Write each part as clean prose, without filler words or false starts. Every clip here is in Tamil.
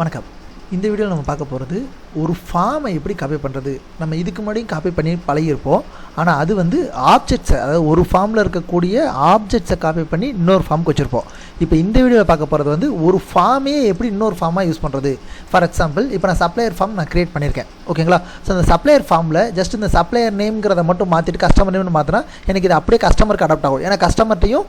வணக்கம். இந்த வீடியோவில் நம்ம பார்க்க போகிறது ஒரு ஃபார்மை எப்படி காப்பி பண்ணுறது. நம்ம இதுக்கு முன்னாடியும் காப்பி பண்ணி பழகியிருப்போம். ஆனால் அது வந்து ஆப்ஜெக்ட்ஸை, அதாவது ஒரு ஃபார்மில் இருக்கக்கூடிய ஆப்ஜெக்ட்ஸை காப்பி பண்ணி இன்னொரு ஃபார்முக்கு வச்சுருப்போம். இப்போ இந்த வீடியோவில் பார்க்க போகிறது வந்து ஒரு ஃபார்மே எப்படி இன்னொரு ஃபார்மாக யூஸ் பண்ணுறது. ஃபார் எக்ஸாம்பிள், இப்போ நான் சப்ளையர் ஃபார்ம் நான் க்ரியேட் பண்ணியிருக்கேன், ஓகேங்களா. ஸோ அந்த சப்ளையர் ஃபார்மில் ஜஸ்ட் இந்த சப்ளையர் நேம்ங்கிறத மட்டும் மாற்றிட்டு கஸ்டமர் நேம்னு மாற்றினா எனக்கு இது அப்படியே கஸ்டமருக்கு அடாப்ட் ஆகும். ஏன்னா கஸ்டமர்ட்டையும்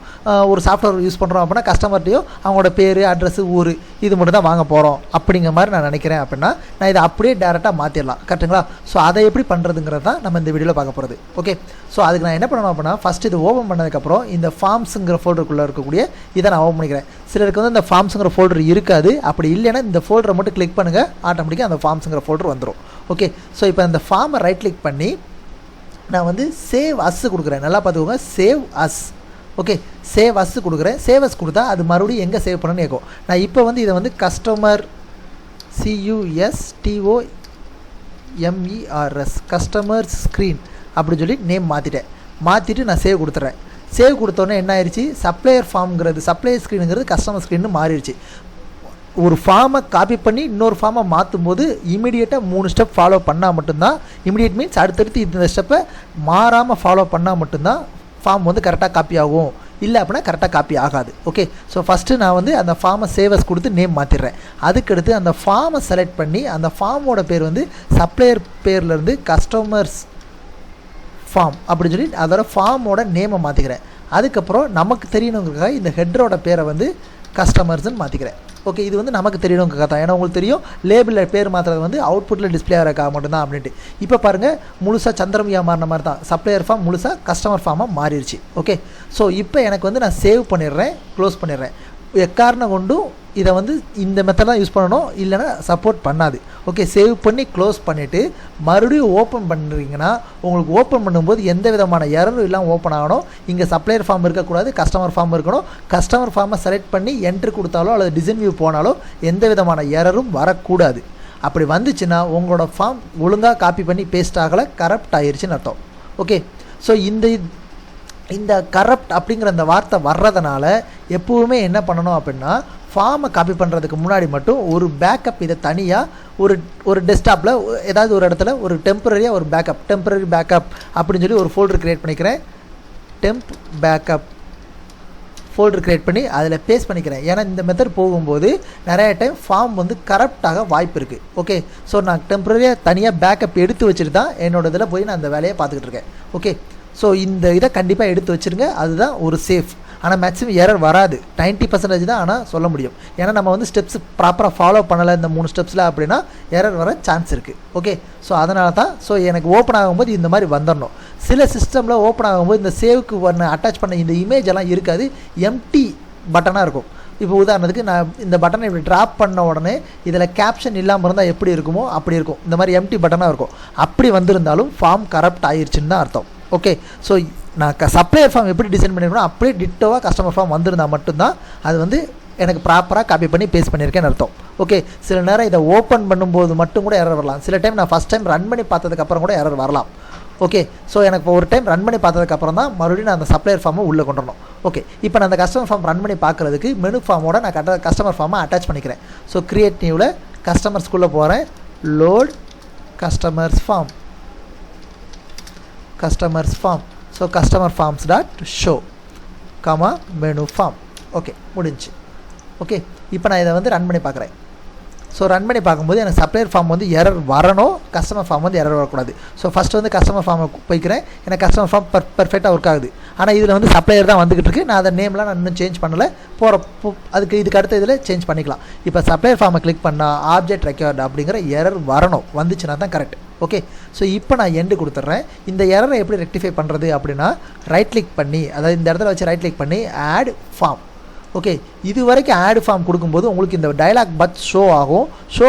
ஒரு சாஃப்ட்வேர் யூஸ் பண்ணுறோம் அப்படின்னா கஸ்டமர்ட்டையும் அவங்களோட பேர், அட்ரஸ், ஊர் இது மட்டும் தான் வாங்க போகிறோம் அப்படிங்கிற மாதிரி நான் நினைக்கிறேன். அப்படின்னா நான் இதை அப்படியே டேரெக்டாக மாற்றிடலாம், கரெக்டுங்களா. ஸோ அதை எப்படி பண்ணுறதுங்கிறது தான் நம்ம இந்த வீடியோவில் பார்க்க போகிறது. ஓகே, ஸோ அதுக்கு நான் என்ன பண்ணணும் அப்படின்னா, ஃபஸ்ட்டு இது ஓப்பன் பண்ணதுக்கப்புறம் இந்த ஃபார்ம்ஸுங்கிற ஃபோல்டருக்குள்ளே இருக்கக்கூடிய இதை நான் ஓப்பன் பண்ணிக்கிறேன். சிலருக்கு வந்து இந்த ஃபார்ம்ஸுங்கிற ஃபோல்டர் இருக்காது. அப்படி இல்லைன்னா இந்த ஃபோல்டரை மட்டும் கிளிக் பண்ணுங்கள், ஆட்டோமேட்டிக்காக அந்த ஃபார்ம்ஸுங்கிற ஃபோல்டர் வந்துடும். ஓகே, ஸோ இப்போ இந்த ஃபார்மை ரைட் கிளிக் பண்ணி நான் வந்து சேவ் அஸ் கொடுக்குறேன். நல்லா பார்த்துக்கோங்க, save as. Okay, save as கொடுக்குறேன். சேவ் அஸ் கொடுத்தா அது மறுபடியும் எங்கே சேவ் பண்ணணும்னு கேட்கும். நான் இப்போ வந்து இதை வந்து கஸ்டமர் CUSTOMERS கஸ்டமர் ஸ்க்ரீன் அப்படின்னு சொல்லி நேம் மாற்றிட்டு நான் சேவ் கொடுத்துட்றேன். சேவ் கொடுத்தோன்னே என்ன ஆயிடுச்சு, சப்ளையர் ஃபார்ம்ங்கிறது சப்ளையர் ஸ்க்ரீனுங்கிறது கஸ்டமர் ஸ்க்ரீன்னு மாறிடுச்சு. ஒரு ஃபார்மை காப்பி பண்ணி இன்னொரு ஃபார்மை மாற்றும் போது இமீடியட்டாக 3 ஸ்டெப் ஃபாலோ பண்ணால் மட்டும்தான், இமீடியட் மீன்ஸ் அடுத்தடுத்து இந்த ஸ்டெப்பை மாறாமல் ஃபாலோ பண்ணால் மட்டும்தான் ஃபார்ம் வந்து கரெக்டாக காப்பி ஆகும். இல்லை அப்படின்னா கரெக்டாக காப்பி ஆகாது. ஓகே, ஸோ ஃபஸ்ட்டு நான் வந்து அந்த ஃபார்மை சேவஸ் கொடுத்து நேம் மாற்றிடுறேன். அதுக்கடுத்து அந்த ஃபார்மை செலக்ட் பண்ணி அந்த ஃபார்மோட பேர் வந்து சப்ளையர் பேர்லேருந்து கஸ்டமர்ஸ் ஃபார்ம் அப்படின்னு சொல்லி அதோட ஃபார்மோட நேமை மாற்றிக்கிறேன். அதுக்கப்புறம் நமக்கு தெரியணுங்கிறதுக்காக இந்த ஹெட்டரோட பேரை வந்து கஸ்டமர்ஸ்ன்னு மாற்றிக்கிறேன். ஓகே, இது வந்து நமக்கு தெரியணுங்க தான். ஏன்னா உங்களுக்கு தெரியும், லேபிளில் பேர் மாற்றுறது வந்து அவுட்புட்டில் டிஸ்பிளே ஆகிறக்காக மட்டும்தான் அப்படின்ட்டு. இப்போ பாருங்கள், முழுசாக சந்திரமுகியா மாறின மாதிரி தான் சப்ளையர் ஃபார்ம் முழுசாக கஸ்டமர் ஃபார்மாக மாறிடுச்சு. ஓகே, ஸோ இப்போ எனக்கு வந்து நான் சேவ் பண்ணிடுறேன், க்ளோஸ் பண்ணிடுறேன். எக்காரணம் கொண்டும் இதை வந்து இந்த மெத்தட் தான் யூஸ் பண்ணணும், இல்லைனா சப்போர்ட் பண்ணாது. ஓகே, சேவ் பண்ணி க்ளோஸ் பண்ணிவிட்டு மறுபடியும் ஓப்பன் பண்ணுறீங்கன்னா உங்களுக்கு ஓப்பன் பண்ணும்போது எந்த விதமான எரரும் இல்லாமல் ஓப்பன் ஆகணும். இங்கே சப்ளையர் ஃபார்ம் இருக்கக்கூடாது, கஸ்டமர் ஃபார்ம் இருக்கணும். கஸ்டமர் ஃபார்மை செலக்ட் பண்ணி என்ட்ரு கொடுத்தாலோ அல்லது டிசைன் வியூ போனாலோ எந்த விதமான எரரும் வரக்கூடாது. அப்படி வந்துச்சுன்னா உங்களோட ஃபார்ம் ஒழுங்காக காப்பி பண்ணி பேஸ்ட் ஆகலை, கரப்ட் ஆகிருச்சுன்னு அர்த்தம். ஓகே, ஸோ இந்த கரப்ட் அப்படிங்கிற அந்த வார்த்தை வர்றதுனால எப்போவுமே என்ன பண்ணணும் அப்படின்னா, ஃபார்மை காப்பி பண்ணுறதுக்கு முன்னாடி மட்டும் ஒரு பேக்கப், இதை தனியாக ஒரு டெஸ்க்டாப்பில் ஏதாவது ஒரு இடத்துல ஒரு டெம்பரரி பேக்கப் அப்படின்னு சொல்லி ஒரு ஃபோல்டர் க்ரியேட் பண்ணிக்கிறேன். டெம்ப் பேக்கப் ஃபோல்டர் க்ரியேட் பண்ணி அதில் பேஸ்ட் பண்ணிக்கிறேன். ஏன்னா இந்த மெத்தட் போகும்போது நிறைய டைம் ஃபார்ம் வந்து கரப்டாக வாய்ப்பு இருக்குது. ஓகே, ஸோ நான் டெம்பரரியாக தனியாக பேக்கப் எடுத்து வச்சுட்டு தான் என்னோடய இதில் போய் நான் அந்த வேலையை பார்த்துக்கிட்டு இருக்கேன். ஓகே, ஸோ இந்த இதை கண்டிப்பாக எடுத்து வச்சுருங்க, அதுதான் ஒரு சேஃப். ஆனால் மேக்ஸிமம் எரர் வராது, 90% தான் ஆனால் சொல்ல முடியும். ஏன்னா நம்ம வந்து ஸ்டெப்ஸ் ப்ராப்பராக ஃபாலோ பண்ணலை இந்த 3 ஸ்டெப்ஸில் அப்படின்னா எரர் வர சான்ஸ் இருக்குது. ஓகே, ஸோ அதனால தான் ஸோ எனக்கு ஓப்பன் ஆகும்போது இந்த மாதிரி வந்துடணும். சில சிஸ்டமில் ஓப்பன் ஆகும்போது இந்த சேவுக்கு அட்டாச் பண்ண இந்த இமேஜ் எல்லாம் இருக்காது, எம்டி பட்டனாக இருக்கும். இப்போ உதாரணத்துக்கு நான் இந்த பட்டனை இப்படி ட்ராப் பண்ண உடனே இதில் கேப்ஷன் இல்லாமல் இருந்தால் எப்படி இருக்குமோ அப்படி இருக்கும். இந்த மாதிரி எம்டி பட்டனாக இருக்கும். அப்படி வந்திருந்தாலும் ஃபார்ம் கரப்ட் ஆயிடுச்சுன்னு தான் அர்த்தம். ஓகே, ஸோ நான் சப்ளையர் ஃபார்ம் எப்படி டிசைன் பண்ணியிருக்கணும் அப்படியே டிட்டோவாக கஸ்டமர் ஃபார்ம் வந்திருந்தால் மட்டும்தான் அது வந்து எனக்கு ப்ராப்பராக காப்பி பண்ணி பேஸ்ட் பண்ணியிருக்கேன்னு அர்த்தம். ஓகே, சில நேரம் இதை ஓப்பன் பண்ணும்போது மட்டும் கூட எரர் வரலாம். சில டைம் நான் ஃபஸ்ட் டைம் ரன் பண்ணி பார்த்ததுக்கப்புறம் கூட எரர் வரலாம். ஓகே, ஸோ எனக்கு ஒரு டைம் ரன் பண்ணி பார்த்ததுக்கப்புறம் தான் மறுபடியும் நான் அந்த சப்ளையர் ஃபார்மை உள்ளே கொண்டு வரணும். ஓகே, இப்போ நான் அந்த கஸ்டமர் ஃபார்ம் ரன் பண்ணி பார்க்குறதுக்கு மெனு ஃபார்மோட நான் கஸ்டமர் ஃபார்மை அட்டாச் பண்ணிக்கிறேன். ஸோ கிரியேட் நியூவில் கஸ்டமர்ஸ்குள்ளே போகிறேன், load customers form. So customer forms dot show comma menu form. Okay, முடிஞ்சு. ஓகே, இப்போ நான் இதை வந்து ரன் பண்ணி பார்க்குறேன். ஸோ ரன் பண்ணி பார்க்கும்போது எனக்கு சப்ளையர் ஃபார்ம் வந்து எரர் வரணும், கஸ்டமர் ஃபார்ம் வந்து எரர் வரக்கூடாது. ஸோ ஃபஸ்ட்டு வந்து கஸ்டமர் ஃபார்மை போய்க்கிறேன். எனக்கு கஸ்டமர் ஃபார்ம் பெர்ஃபெக்டாக ஒர்க் ஆகுது. ஆனால் இதில் வந்து சப்ளையர் தான் வந்துக்கிட்டு இருக்குது. நான் அதை நேம்லாம் நான் இன்னும் சேஞ்ச் பண்ணலை, இதுக்கு அடுத்த இதில் சேஞ்ச் பண்ணிக்கலாம். இப்போ சப்ளையர் ஃபார்மை கிளிக் பண்ணால் ஆப்ஜெக்ட் ரெக்யர்டு அப்படிங்கிற எரர் வரணும், வந்துச்சுன்னா தான் கரெக்ட். ஓகே, ஸோ இப்போ நான் எண்டு கொடுத்துட்றேன். இந்த எரரை எப்படி ரெக்டிஃபை பண்ணுறது அப்படின்னா, ரைட் கிளிக் பண்ணி, அதாவது இந்த இடத்துல வச்சு ரைட் கிளிக் பண்ணி ஆட் ஃபார்ம். ஓகே, இது வரைக்கும் ஆட் ஃபார்ம் கொடுக்கும்போது உங்களுக்கு இந்த டயலாக் பாக்ஸ் ஷோ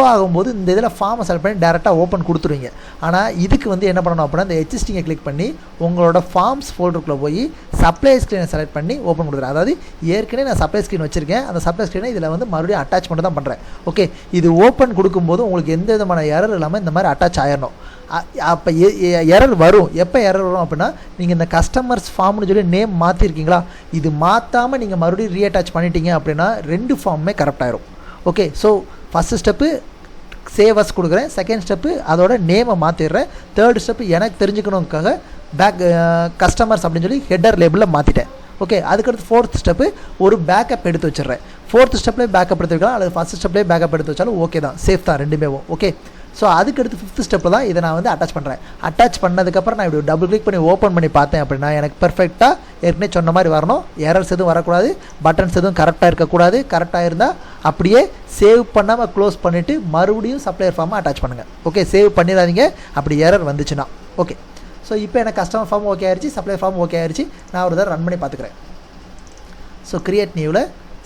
ஆகும்போது இந்த இதில் ஃபார்மை செலக்ட் பண்ணி டேரெக்டாக ஓப்பன் கொடுத்துருவீங்க. ஆனால் இதுக்கு வந்து என்ன பண்ணணும் அப்படின்னா, இந்த எக்ஸிஸ்டிங்கை கிளிக் பண்ணி உங்களோட ஃபார்ம்ஸ் ஃபோல்டருக்குள்ளே போய் சப்ளை ஸ்க்ரீனை செலக்ட் பண்ணி ஓப்பன் கொடுத்துறேன். அதாவது ஏற்கனவே நான் சப்ளை ஸ்க்ரீன் வச்சுருக்கேன், அந்த சப்ளை ஸ்க்ரீனை இதில் வந்து மறுபடியும் அட்டாச் மட்டும் தான் பண்ணுறேன். ஓகே, இது ஓப்பன் கொடுக்கும்போது உங்களுக்கு எந்த விதமான எரர் இல்லாமல் இந்த மாதிரி அட்டாச் ஆயிடணும். அப்போ எரர் வரும். எப்போ எரர் வரும் அப்படின்னா, நீங்கள் இந்த கஸ்டமர்ஸ் ஃபார்ம்னு சொல்லி நேம் மாற்றிருக்கீங்களா, இது மாற்றாமல் நீங்கள் மறுபடியும் ரீஅட்டாச் பண்ணிட்டீங்க அப்படின்னா 2 ஃபார்முமே கரெக்ட் ஆயிரும். ஓகே, ஸோ ஃபஸ்ட்டு ஸ்டெப்பு சேவஸ் கொடுக்குறேன், செகண்ட் ஸ்டெப்பு அதோட நேமை மாற்றிடுறேன், தேர்ட் ஸ்டெப்பு எனக்கு தெரிஞ்சுக்கணுக்காக கஸ்டமர்ஸ் அப்படின்னு சொல்லி ஹெட்டர் லேபிளில் மாற்றிட்டேன். ஓகே, அதுக்கடுத்து ஃபோர்த் ஸ்டெப்பு ஒரு பேக்கப் எடுத்து வச்சிடுறேன். ஃபோர்த் ஸ்டெப்லேயே பேக்கப் எடுத்து வைக்கலாம் அல்லது ஃபஸ்ட் ஸ்டெப்லேயே பேக்கப் எடுத்து வச்சாலும் ஓகே தான், சேஃப் தான் ரெண்டுமே. ஓகே, ஸோ அதுக்கடுத்து ஃபிஃப்த் ஸ்டெப்பில் தான் இதை நான் அட்டாச் பண்ணுறேன். அட்டாச் பண்ணதுக்கப்புறம் நான் இப்படி டபுள் கிளிக் பண்ணி ஓப்பன் பண்ணி பார்த்தேன் அப்படின்னா எனக்கு பெர்ஃபெக்டாக ஏற்கனவே சொன்ன மாதிரி வரணும். எரர்ஸ் எதுவும் வரக்கூடாது, பட்டன்ஸ் எதுவும் கரெக்டாக இருக்கக்கூடாது. கரெக்டாக இருந்தால் அப்படியே சேவ் பண்ணாமல் க்ளோஸ் பண்ணிவிட்டு மறுபடியும் சப்ளையர் ஃபார்மை அட்டாச் பண்ணுங்கள். ஓகே, சேவ் பண்ணிடாதீங்க அப்படி எரர் வந்துச்சுன்னா. ஓகே, ஸோ இப்போ எனக்கு கஸ்டமர் ஃபார்ம் ஓகே ஆயிடுச்சு, சப்ளையர் ஃபார்ம் ஓகே ஆயிடுச்சு. நான் ஒரு தடவை ரன் பண்ணி பார்த்துக்கிறேன். ஸோ கிரியேட் நியூவில்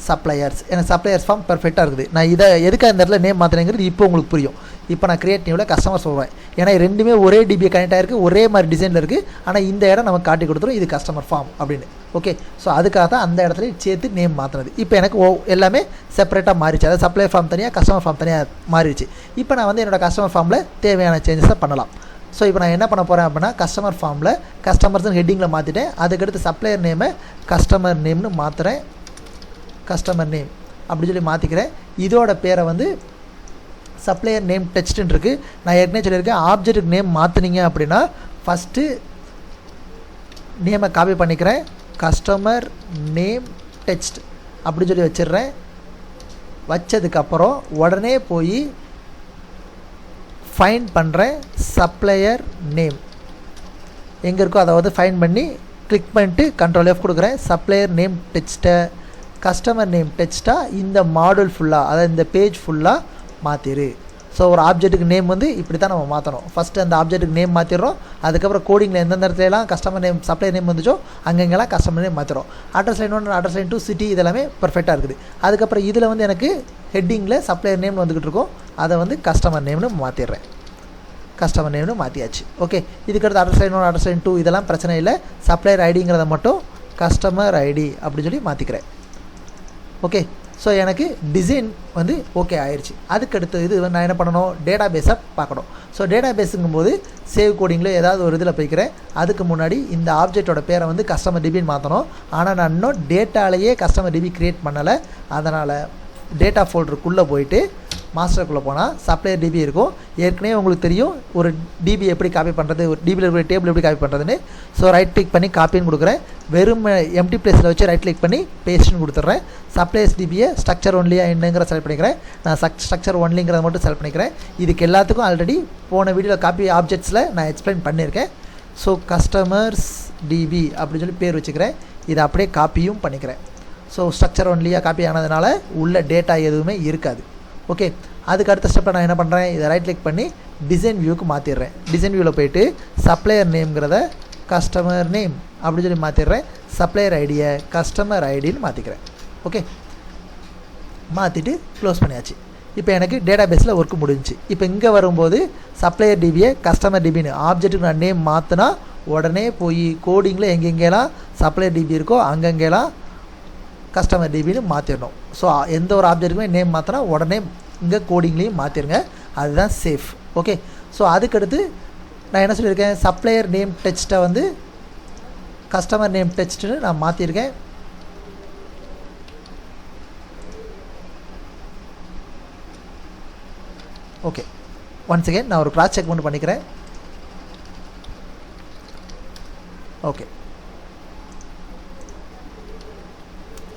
சப்ளையர்ஸ், எனக்கு சப்ளையர்ஸ் ஃபார்ம் பெர்ஃபெக்டாக இருக்குது. நான் இதை எதுக்காக இந்த இடத்துல நேம் மாற்றுறேங்கிறது இப்போ உங்களுக்கு புரியும். இப்போ நான் கிரியேட் நியூவில் கஸ்டமர் சொல்வேன், ஏன்னா ரெண்டுமே ஒரே டிபியை கனெக்ட் ஆகிருக்கு, ஒரே மாதிரி டிசைனில் இருக்குது. ஆனால் இந்த இடம் நமக்கு காட்டி கொடுத்துரும் இது கஸ்டமர் ஃபார்ம் அப்படின்னு. ஓகே, ஸோ அதுக்காக தான் அந்த இடத்துல சேர்த்து நேம் மாற்றினது. இப்போ எனக்கு எல்லாமே செப்பரேட்டாக மாறிச்சு, அதாவது சப்ளையர் ஃபார்ம் தனியாக கஸ்டமர் ஃபார்ம் தனியாக மாறிடுச்சு. இப்போ நான் என்னோடய கஸ்டமர் ஃபார்மில் தேவையான சேஞ்சஸை பண்ணலாம். ஸோ இப்போ நான் என்ன பண்ண போகிறேன் அப்படின்னா கஸ்டமர் ஃபார்மில் கஸ்டமர்ஸ்னு ஹெட்டிங்கில் மாற்றிட்டேன். அதுக்கடுத்து சப்ளையர் நேமை கஸ்டமர் நேம்னு மாற்றுறேன். கஸ்டமர் நேம் அப்படி சொல்லி மாற்றிக்கிறேன். இதோட பேரை சப்ளையர் நேம் டெக்ஸ்ட்டுன்னு இருக்குது. நான் ஏற்கனவே சொல்லியிருக்கேன், ஆப்ஜெக்ட்டுக்கு நேம் மாற்றினீங்க அப்படின்னா ஃபஸ்ட்டு நேமை காப்பி பண்ணிக்கிறேன், கஸ்டமர் நேம் டெக்ஸ்ட் அப்படி சொல்லி வச்சிடுறேன். வச்சதுக்கப்புறம் உடனே போய் ஃபைண்ட் பண்ணுறேன் சப்ளையர் நேம் எங்கே இருக்கோ அதை ஃபைண்ட் பண்ணி கிளிக் பண்ணிட்டு கண்ட்ரோல் F கொடுக்குறேன். சப்ளையர் நேம் டெக்ஸ்ட்டை கஸ்டமர் நேம் டெக்ஸ்ட்டாக இந்த மாடல் ஃபுல்லாக, அதாவது இந்த பேஜ் ஃபுல்லாக மாற்றிடு. ஸோ ஒரு ஆப்ஜெக்ட்டுக்கு நேம் இப்படி தான் நம்ம மாற்றணும். ஃபஸ்ட்டு அந்த ஆப்ஜெக்ட்டுக்கு நேம் மாற்றிடுறோம். அதுக்கப்புறம் கோடிங்கில் எந்தெந்த இடத்துலலாம் கஸ்டமர் நேம் சப்ளையர் நேம் வந்துச்சோ அங்கெங்கெல்லாம் கஸ்டமர் நேம் மாற்றிடும். Address line 1 address line 2 city இதெல்லாமே பர்ஃபெக்டாக இருக்குது. அதுக்கப்புறம் இதில் எனக்கு ஹெட்டிங்கில் சப்ளையர் நேம் வந்துக்கிட்டு இருக்கும், அதை கஸ்டமர் நேம்னு மாற்றிடுறேன். கஸ்டமர் நேம்னு மாற்றியாச்சு. ஓகே, இதுக்கடுத்து அட்ரஸ் லைன் 1 அட்ரஸ் லைன் 2 இதெல்லாம் பிரச்சனை இல்லை. சப்ளையர் ஐடிங்கிறத மட்டும் கஸ்டமர் ஐடி அப்படின்னு சொல்லி மாற்றிக்கிறேன். ஓகே, ஸோ எனக்கு டிசைன் ஓகே ஆயிடுச்சு. அதுக்கடுத்து இது நான் என்ன பண்ணணும், டேட்டா பேஸை பார்க்கணும். ஸோ டேட்டா பேஸுங்கும்போது சேவ் கோடிங்கில் ஏதாவது ஒரு இதில் போய்க்கிறேன். அதுக்கு முன்னாடி இந்த ஆப்ஜெக்டோட பேரை கஸ்டமர் டிபின்னு மாற்றணும். ஆனால் நான் இன்னும் டேட்டாலேயே கஸ்டமர் டிபி க்ரியேட் பண்ணலை. அதனால் டேட்டா ஃபோல்டருக்குள்ளே போயிட்டு மாஸ்டருக்குள்ளே போனால் சப்ளையர் டிபி இருக்கும். ஏற்கனவே உங்களுக்கு தெரியும் ஒரு டிபி எப்படி காப்பி பண்ணுறது, ஒரு டிபியில் இருக்கிற டேபிள் எப்படி காப்பி பண்ணுறதுன்னு. ஸோ ரைட் கிளிக் பண்ணி காப்பின்னு கொடுக்குறேன். வெறும் எம்டி பிளேஸில் வச்சு ரைட் கிளிக் பண்ணி பேஸ்ட்னு கொடுத்துட்றேன். சப்ளையர்ஸ் டிபியை ஸ்ட்ரக்சர் ஒன்லியாக என்னங்கிற செலக்ட் பண்ணிக்கிறேன். நான் ஸ்ட்ரக்சர் ஒன்லிங்கிறத மட்டும் செலக்ட் பண்ணிக்கிறேன். இதுக்கு எல்லாத்துக்கும் ஆல்ரெடி போன வீடியோவில் காப்பி ஆப்ஜெக்ட்ஸில் நான் எக்ஸ்பிளைன் பண்ணியிருக்கேன். ஸோ கஸ்டமர்ஸ் டிபி அப்படின்னு சொல்லி பேர் வச்சுக்கிறேன். இதை அப்படியே காப்பியும் பண்ணிக்கிறேன். ஸோ ஸ்ட்ரக்சர் ஒன்லியாக காப்பி ஆனதுனால உள்ள டேட்டா எதுவுமே இருக்காது. ஓகே, அதுக்கு அடுத்த ஸ்டெப்பில் நான் என்ன பண்ணுறேன், இதை ரைட் கிளிக் பண்ணி டிசைன் வியூக்கு மாற்றிடுறேன். டிசைன் வியூவில் போய்ட்டு சப்ளையர் நேம்ங்கிறத கஸ்டமர் நேம் அப்படின்னு சொல்லி மாற்றிடுறேன். சப்ளையர் ஐடியை கஸ்டமர் ஐடின்னு மாற்றிக்கிறேன். ஓகே, மாற்றிட்டு க்ளோஸ் பண்ணியாச்சு. இப்போ எனக்கு டேட்டா பேஸில் ஒர்க்கு முடிஞ்சிச்சு. இப்போ இங்கே வரும்போது சப்ளையர் டிபியை கஸ்டமர் டிபின்னு ஆப்ஜெக்ட்டுக்கு நான் நேம் மாற்றினா உடனே போய் கோடிங்கில் எங்கெங்கெல்லாம் சப்ளையர் டிபி இருக்கோ அங்கங்கெல்லாம் கஸ்டமர் டிபின்னு மாற்றிடணும். ஸோ எந்த ஒரு ஆப்ஜெக்ட்டுக்குமே நேம் மாற்றினா உடனே இங்கே கோடிங்லேயும் மாற்றிடுங்க, அதுதான் சேஃப். ஓகே, ஸோ அதுக்கடுத்து நான் என்ன சொல்லியிருக்கேன், சப்ளையர் நேம் டெக்ஸ்ட்டை கஸ்டமர் நேம் டெக்ஸ்ட்டுன்னு நான் மாற்றிருக்கேன். ஓகே, ஒன்ஸ் அகேன் நான் ஒரு கிராஸ் செக் மட்டும் பண்ணிக்கிறேன். ஓகே,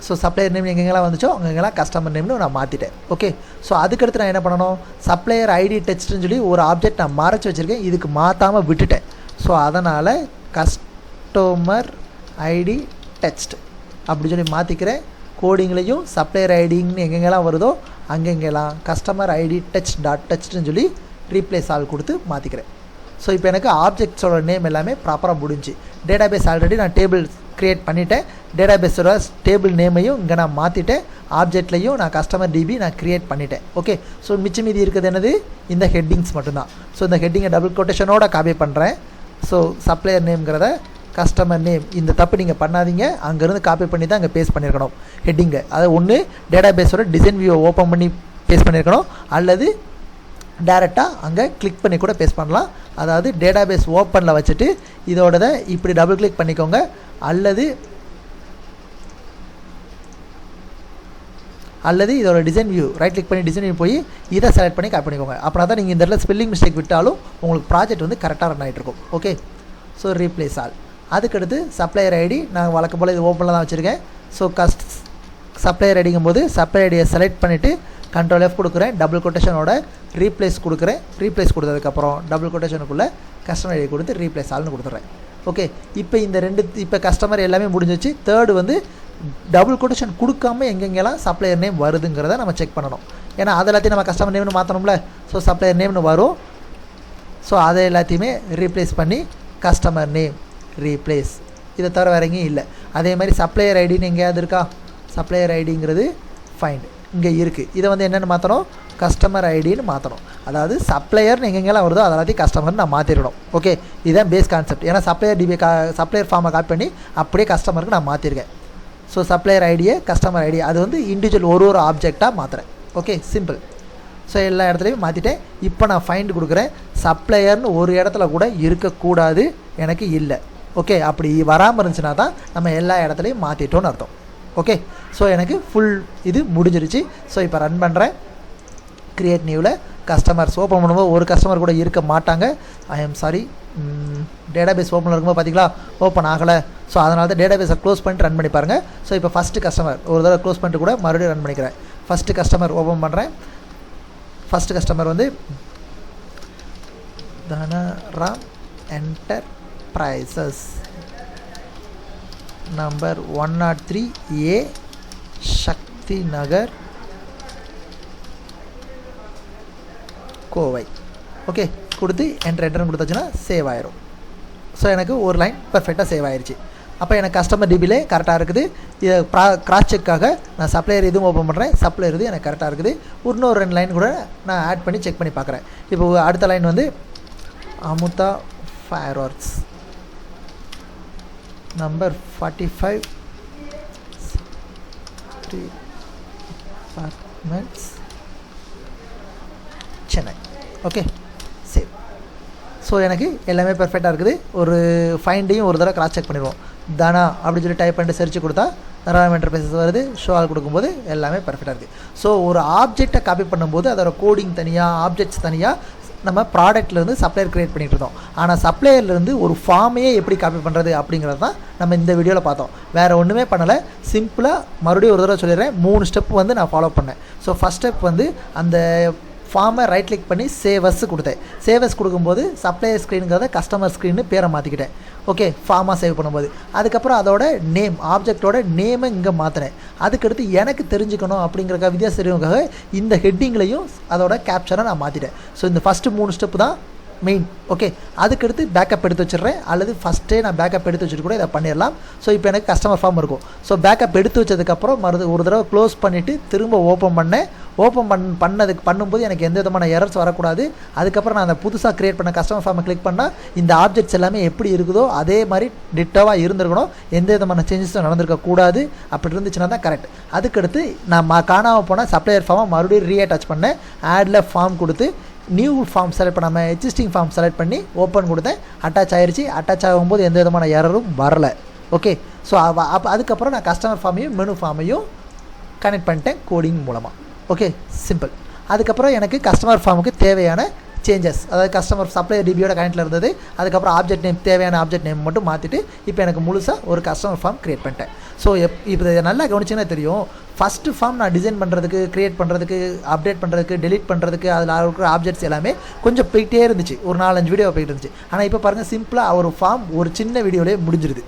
ஸோ சப்ளையர் நேம் எங்கெங்கெல்லாம் வந்துச்சோ அங்கெங்கெல்லாம் கஸ்டமர் நேம்னு நான் மாற்றிட்டேன். ஓகே, ஸோ அதுக்கடுத்து நான் என்ன பண்ணணும், சப்ளையர் ஐடி டெக்ஸ்ட்னு சொல்லி ஒரு ஆப்ஜெக்ட் நான் மறைச்சி வச்சுருக்கேன், இதுக்கு மாற்றாமல் விட்டுட்டேன். ஸோ அதனால் கஸ்டமர் ஐடி டெக்ஸ்ட் அப்படி சொல்லி மாற்றிக்கிறேன். கோடிங்லேயும் சப்ளையர் ஐடின்னு எங்கெங்கெல்லாம் வருதோ அங்கெங்கெல்லாம் கஸ்டமர் ஐடி டெக்ஸ்ட்னு சொல்லி ரீப்ளேஸ் ஆல் கொடுத்து மாற்றிக்கிறேன். ஸோ இப்போ எனக்கு ஆப்ஜெக்ட்ஸோட நேம் எல்லாமே ப்ராப்பராக முடிஞ்சு. டேட்டாபேஸ் ஆல்ரெடி நான் டேபிள் க்ரியேட் பண்ணிட்டேன். டேட்டாபேஸோட டேபிள் நேமையும் இங்கே நான் மாற்றிட்டேன். ஆப்ஜெக்ட்லையும் நான் கஸ்டமர் டிபி நான் க்ரியேட் பண்ணிட்டேன். ஓகே, ஸோ மிச்சம் மீதி இருக்கிறது என்னது, இந்த ஹெட்டிங்ஸ் மட்டும்தான். ஸோ இந்த ஹெட்டிங்கை டபுள் கொட்டேஷனோட காப்பி பண்ணுறேன். ஸோ சப்ளையர் நேம்ங்கிறத கஸ்டமர் நேம், இந்த தப்பு நீங்கள் பண்ணாதீங்க, அங்கேருந்து காப்பி பண்ணி தான் அங்கே பேஸ்ட் பண்ணியிருக்கணும் ஹெட்டிங்கை. அதை ஒன்று டேட்டாபேஸோட டிசைன் வியூவை ஓப்பன் பண்ணி பேஸ்ட் பண்ணியிருக்கணும், அல்லது டேரெக்டாக அங்கே கிளிக் பண்ணி கூட பேஸ்ட் பண்ணலாம். அதாவது டேட்டாபேஸ் ஓப்பனில் வச்சுட்டு இதோட இப்படி டபுள் கிளிக் பண்ணிக்கோங்க, அல்லது இதோட டிசைன் வியூ ரைட் கிளிக் பண்ணி டிசைன் வியூ போய் இதை செலக்ட் பண்ணி காப்பி பண்ணிக்கோங்க. அப்படின்னா தான் நீங்கள் இந்த இடத்துல ஸ்பெல்லிங் மிஸ்டேக் விட்டாலும் உங்களுக்கு ப்ராஜெக்ட் வந்து கரெக்டாக ரன் ஆகிட்டு இருக்கும். Okay, so replace all. அதுக்கடுத்து சப்ளையர் ஐடி நான் வழக்கம் போல் இது ஓப்பனில் தான் வச்சுருக்கேன். ஸோ சப்ளையர் ஐடிங்கும் போது சப்ளையர் ஐடியை செலக்ட் பண்ணிவிட்டு Ctrl F கொடுக்குறேன், டபுள் கொட்டேஷனோட ரீப்ளேஸ் கொடுக்குறேன். ரீப்ளேஸ் கொடுத்ததுக்கப்புறம் டபுள் கொட்டேஷனுக்குள்ளே கஸ்டமர் ஐடி கொடுத்து ரீப்ளேஸ் ஆல்னு கொடுத்துட்றேன். ஓகே, இப்போ கஸ்டமர் எல்லாமே முடிஞ்சிச்சு. தேர்டு வந்து டபுள் கொட்டேஷன் கொடுக்காம எங்கெங்கெல்லாம் சப்ளையர் நேம் வருதுங்கிறத நம்ம செக் பண்ணணும். ஏன்னா அதை எல்லாத்தையும் நம்ம கஸ்டமர் நேம்னு மாற்றணும்ல. ஸோ சப்ளையர் நேம்னு வரும். ஸோ அதை எல்லாத்தையுமே ரீப்ளேஸ் பண்ணி கஸ்டமர் நேம் ரீப்ளேஸ், இதை தவிர வேறு எங்கேயும் இல்லை. அதே மாதிரி சப்ளையர் ஐடின்னு எங்கேயாவது இருக்கா? சப்ளையர் ஐடிங்கிறது ஃபைண்ட் இங்கே இருக்குது. இதை வந்து என்னென்னு மாற்றணும்? கஸ்டமர் ஐடின்னு மாற்றணும். அதாவது சப்ளையர்னு எங்கெங்கெல்லாம் வருதோ அதெல்லாத்தையும் கஸ்டமர்னு நான் மாற்றிடணும். ஓகே, இதுதான் பேஸ் கான்செப்ட். ஏன்னா சப்ளையர் ஃபார்மை காப்பி பண்ணி அப்படியே கஸ்டமருக்கு நான் மாற்றிருக்கேன். ஸோ சப்ளையர் ஐடியை கஸ்டமர் ஐடி அது வந்து இண்டிவிஜுவல் ஒரு ஆப்ஜெக்டாக மாற்றுறேன். Okay, simple. ஸோ எல்லா இடத்துலையும் மாற்றிட்டேன். இப்போ நான் ஃபைண்ட் கொடுக்குறேன். சப்ளையர்னு ஒரு இடத்துல கூட இருக்கக்கூடாது, எனக்கு இல்லை. ஓகே, அப்படி வராமல் இருந்துச்சுன்னா தான் நம்ம எல்லா இடத்துலையும் மாற்றிட்டோன்னு அர்த்தம். ஓகே, ஸோ எனக்கு ஃபுல் இது முடிஞ்சிருச்சு. ஸோ இப்போ ரன் பண்ணுறேன். க்ரியேட் நியூவில் கஸ்டமர்ஸ் ஓப்பன் பண்ணும்போது ஒரு கஸ்டமர் கூட இருக்க மாட்டாங்க. ஐ எம் சாரி, டேட்டாபேஸ் ஓப்பனில் இருக்கும்போது பார்த்தீங்களா ஓப்பன் ஆகலை. ஸோ அதனால தான் டேட்டாபேஸை க்ளோஸ் பண்ணிட்டு ரன் பண்ணி பாருங்கள். ஸோ இப்போ ஃபஸ்ட்டு கஸ்டமர் ஒரு தடவை க்ளோஸ் பண்ணிட்டு கூட மறுபடியும் ரன் பண்ணிக்கிறேன். ஃபஸ்ட்டு கஸ்டமர் ஓப்பன் பண்ணுறேன். ஃபஸ்ட்டு கஸ்டமர் வந்து தனராம் என்டர்பிரைசஸ் நம்பர் 103A சக்தி நகர் கோவை. ஓகே, கொடுத்து என்டர்னு கொடுத்தாச்சுன்னா சேவ் ஆயிரும். ஸோ எனக்கு ஒரு லைன் பர்ஃபெக்டாக சேவ் ஆயிடுச்சு. அப்போ எனக்கு கஸ்டமர் டிபிலே கரெக்டாக இருக்குது. இதை கிராஸ் செக்காக நான் சப்ளையர் இதுவும் ஓப்பன் பண்ணுறேன். சப்ளையர் இது எனக்கு கரெக்டாக இருக்குது. இன்னொரு 2 லைன் கூட நான் ஆட் பண்ணி செக் பண்ணி பார்க்குறேன். இப்போ அடுத்த லைன் வந்து Amudha fire works number 45 apartments Chennai. Okay, save. So எனக்கு எல்லாமே பெர்ஃபெக்டாக இருக்குது. ஒரு ஃபைண்டையும் ஒரு தடவை கிராஸ் செக் பண்ணிடுவோம். தானா அப்படின்னு சொல்லி டைப் பண்ணிட்டு சர்ச் கொடுத்தா தனராம் என்டர்பிரைசஸ் வருது. ஷோவால் கொடுக்கும்போது எல்லாமே பெர்ஃபெக்டாக இருக்குது. ஸோ ஒரு ஆப்ஜெக்டை காப்பி பண்ணும்போது அதோட கோடிங் தனியாக, ஆப்ஜெக்ட்ஸ் தனியாக நம்ம ப்ராடக்ட்லேருந்து சப்ளையர் க்ரியேட் பண்ணிகிட்டு இருந்தோம். ஆனால் சப்ளையர்லேருந்து ஒரு ஃபார்மையே எப்படி காப்பி பண்ணுறது அப்படிங்கிறது தான் நம்ம இந்த வீடியோவில் பார்த்தோம். வேறு ஒன்றுமே பண்ணலை. சிம்பிளாக மறுபடியும் ஒரு தடவை சொல்லிடுறேன். 3 ஸ்டெப் வந்து நான் ஃபாலோ பண்ணேன். ஸோ ஃபஸ்ட் ஸ்டெப் வந்து அந்த ஃபார்மை ரைட் கிளிக் பண்ணி சேவஸ் கொடுத்தேன். சேவஸ் கொடுக்கும்போது சப்ளையர் ஸ்க்ரீனுங்கிறத கஸ்டமர் ஸ்க்ரீன்னு பேரை மாற்றிக்கிட்டேன். ஓகே, ஃபார்மாக சேவ் பண்ணும்போது அதுக்கப்புறம் அதோட நேம், ஆப்ஜெக்டோட நேமை இங்கே மாற்றினேன். அதுக்கடுத்து எனக்கு தெரிஞ்சுக்கணும் அப்படிங்கிறக்காக வித்தியாசம் தெரியுங்காக இந்த ஹெட்டிங்லையும் அதோட கேப்சரை நான் மாற்றிட்டேன். ஸோ இந்த ஃபஸ்ட்டு 3 ஸ்டெப்பு தான் மெயின். ஓகே, அதுக்கடுத்து பேக்கப் எடுத்து வச்சிடுறேன். அல்லது ஃபஸ்ட்டே நான் பேக்கப் எடுத்து வச்சுட்டு கூட இதை பண்ணிடலாம். ஸோ இப்போ எனக்கு கஸ்டமர் ஃபார்ம் இருக்கும். ஸோ பேக்கப் எடுத்து வச்சதுக்கப்புறம் ஒரு தடவை க்ளோஸ் பண்ணிவிட்டு திரும்ப ஓப்பன் பண்ணேன். ஓப்பன் பண்ணும்போது எனக்கு எந்த விதமான எரர்ஸ் வரக்கூடாது. அதுக்கப்புறம் நான் அந்த புதுசாக க்ரியேட் பண்ண கஸ்டமர் ஃபார்மை கிளிக் பண்ணால் இந்த ஆப்ஜெக்ட்ஸ் எல்லாமே எப்படி இருக்குதோ அதே மாதிரி டிட்டோவாக இருந்திருக்கணும். எந்த விதமான சேஞ்சஸும் நடந்திருக்கக்கூடாது. அப்படி இருந்துச்சுன்னா தான் கரெக்ட். அதுக்கடுத்து நான் காணாமல் போனால் சப்ளையர் ஃபார்மை மறுபடியும் ரீஅட்டாச் பண்ணேன். ஆடில் ஃபார்ம் கொடுத்து நியூ ஃபார்ம் செலக்ட் பண்ணாமல் எக்ஸிஸ்டிங் ஃபார்ம் செலக்ட் பண்ணி ஓப்பன் கொடுத்தேன். அட்டாச் ஆயிடுச்சு. அட்டாச் ஆகும்போது எந்த விதமான எரரும் வரலை. ஓகே, ஸோ அதுக்கப்புறம் நான் கஸ்டமர் ஃபார்மையும் மெனு ஃபார்மையும் கனெக்ட் பண்ணிட்டேன் கோடிங் மூலமாக. Okay, simple. அதுக்கப்புறம் எனக்கு கஸ்டமர் ஃபார்முக்கு தேவையான சேஞ்சஸ், அதாவது கஸ்டமர் சப்ளையர் டிபியோட கனெக்டில் இருந்தது. அதுக்கப்புறம் ஆப்ஜெக்ட் நேம், தேவையான ஆப்ஜெக்ட் நேம் மட்டும் மாற்றிட்டு இப்போ எனக்கு முழுசாக ஒரு கஸ்டமர் ஃபார்ம் க்ரியேட் பண்ணிட்டேன். ஸோ இப்போ நல்லா கவனிச்சிங்கன்னா தெரியும். ஃபஸ்ட்டு ஃபார்ம் நான் டிசைன் பண்ணுறதுக்கு, க்ரியேட் பண்ணுறதுக்கு, அப்டேட் பண்ணுறதுக்கு, டெலிட் பண்ணுறதுக்கு, அதில் இருக்கிற ஆப்ஜெக்ட்ஸ் எல்லாமே கொஞ்சம் போயிட்டே இருந்துச்சு. ஒரு 4-5 வீடியோ போயிட்டு இருந்துச்சு. ஆனால் இப்போ பாருங்கள், சிம்பிளாக ஒரு ஃபார்ம் ஒரு சின்ன வீடியோலேயே முடிஞ்சிருது.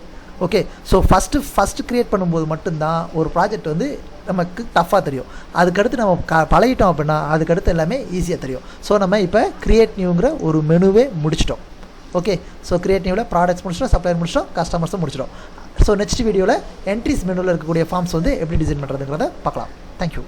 ஓகே, ஸோ ஃபஸ்ட்டு க்ரியேட் பண்ணும்போது மட்டும்தான் ஒரு ப்ராஜெக்ட் வந்து நமக்கு டஃப்பாக தெரியும். அதுக்கடுத்து நம்ம பழகிட்டோம் அப்படின்னா அதுக்கடுத்து எல்லாமே ஈஸியாக தெரியும். ஸோ நம்ம இப்போ க்ரியேட் நியூங்கிற ஒரு மெனுவே முடிச்சிட்டோம். ஓகே, ஸோ க்ரியேட் நியூவில் ப்ராடக்ட்ஸ் முடிச்சிட்டோம், சப்ளையர் முடிச்சிட்டோம், கஸ்டமர்ஸும் முடிச்சிட்டோம். ஸோ நெக்ஸ்ட் வீடியோவில் என்ட்ரிஸ் மெனுவில் இருக்கக்கூடிய ஃபார்ம்ஸ் வந்து எப்படி டிசைன் பண்ணுறதுங்கிறத பார்க்கலாம். தேங்க்யூ.